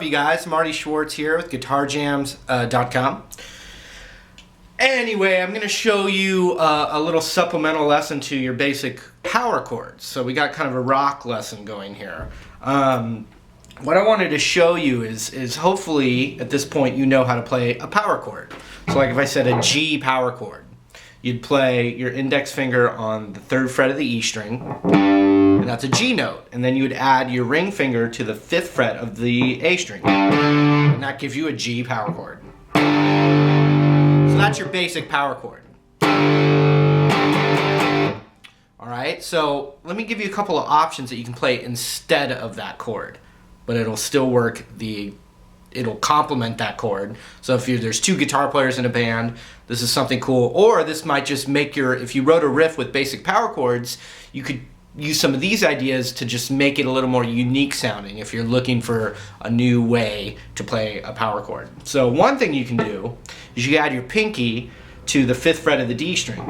you guys? Marty Schwartz here with GuitarJams.com. Anyway, I'm going to show you a little supplemental lesson to your basic power chords. So we got kind of a rock lesson going here. What I wanted to show you is hopefully at this point you know how to play a power chord. So like if I said a G power chord, you'd play your index finger on the 3rd fret of the E string, and that's a G note. And then you would add your ring finger to the 5th fret of the A string, and that gives you a G power chord. So that's your basic power chord. Alright, so let me give you a couple of options that you can play instead of that chord, but it'll still work, it'll complement that chord. So if there's 2 guitar players in a band, this is something cool. Or this might just make if you wrote a riff with basic power chords, you could use some of these ideas to just make it a little more unique sounding if you're looking for a new way to play a power chord. So one thing you can do is you add your pinky to the 5th fret of the D string.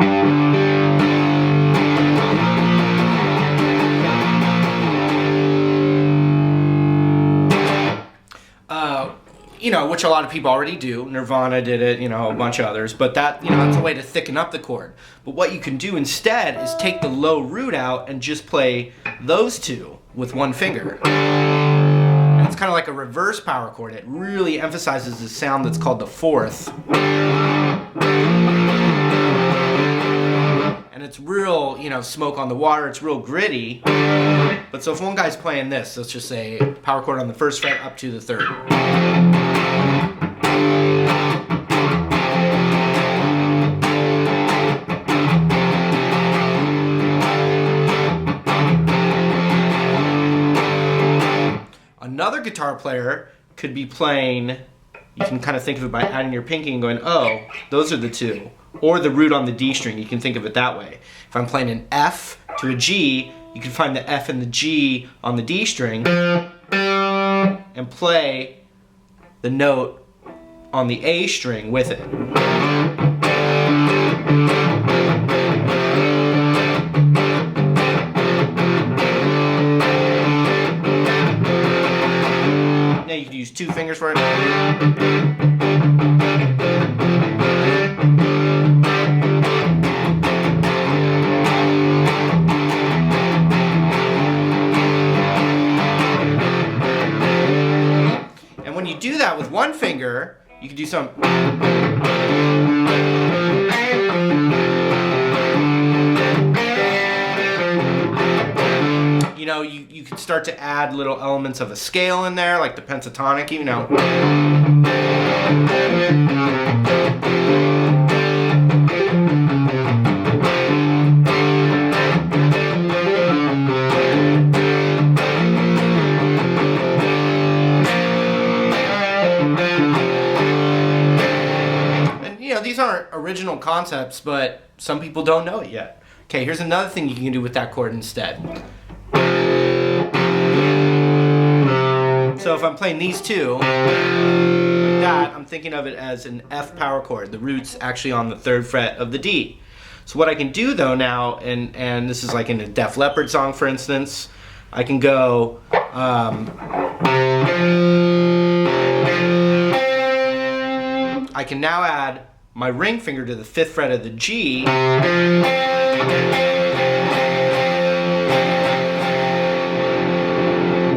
Which a lot of people already do. Nirvana did it, a bunch of others, but that's a way to thicken up the chord. But what you can do instead is take the low root out and just play those 2 with 1 finger. And it's kind of like a reverse power chord. It really emphasizes the sound that's called the 4th. And it's real, smoke on the water, it's real gritty. But so if one guy's playing this, let's just say power chord on the 1st fret up to the 3rd. Another guitar player could be playing, you can kind of think of it by adding your pinky and going, oh, those are the 2. Or the root on the D string, you can think of it that way. If I'm playing an F to a G, you can find the F and the G on the D string and play the note on the A string with it. Now you can use 2 fingers for it. And when you do that with 1 finger, you can do some. You could start to add little elements of a scale in there, like the pentatonic, And these aren't original concepts, but some people don't know it yet. Okay, here's another thing you can do with that chord instead. So if I'm playing these 2, like that, I'm thinking of it as an F power chord. The root's actually on the 3rd fret of the D. So what I can do though now, and this is like in a Def Leppard song for instance, I can go I can now add my ring finger to the 5th fret of the G, and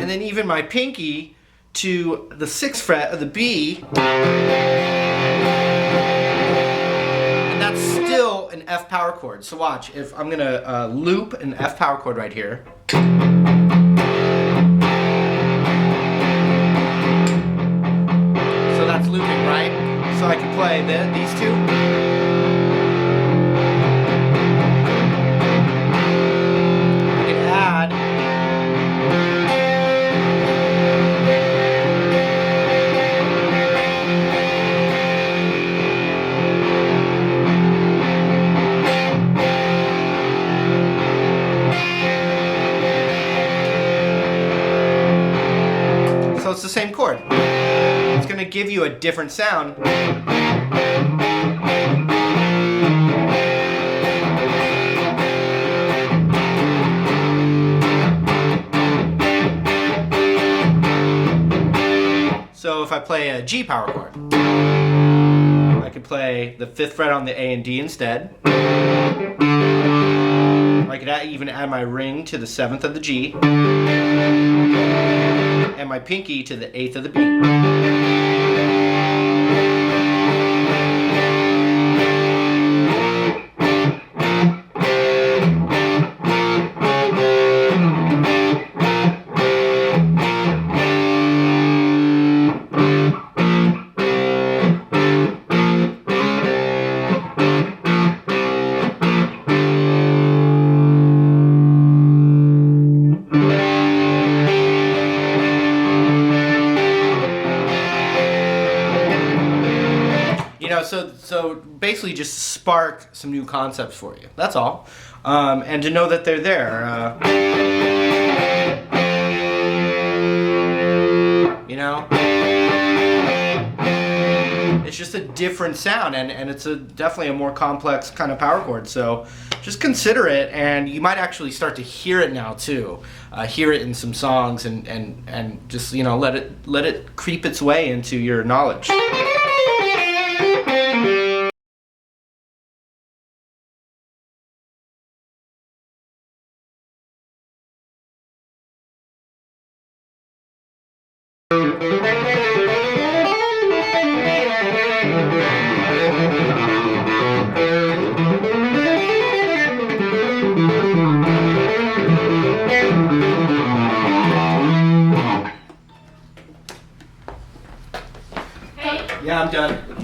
then even my pinky to the 6th fret of the B, and that's still an F power chord. So watch, if I'm gonna loop an F power chord right here. So that's looping, right? So I can play these 2. I can add so it's the same chord. It's going to give you a different sound. if I play a G power chord, I could play the 5th fret on the A and D instead. Or I could even add my ring to the 7th of the G, and my pinky to the 8th of the B. So basically just spark some new concepts for you. That's all. And to know that they're there. It's just a different sound, and it's definitely a more complex kind of power chord. So just consider it, and you might actually start to hear it now too. Hear it in some songs, and just let it creep its way into your knowledge. Yeah, I'm done.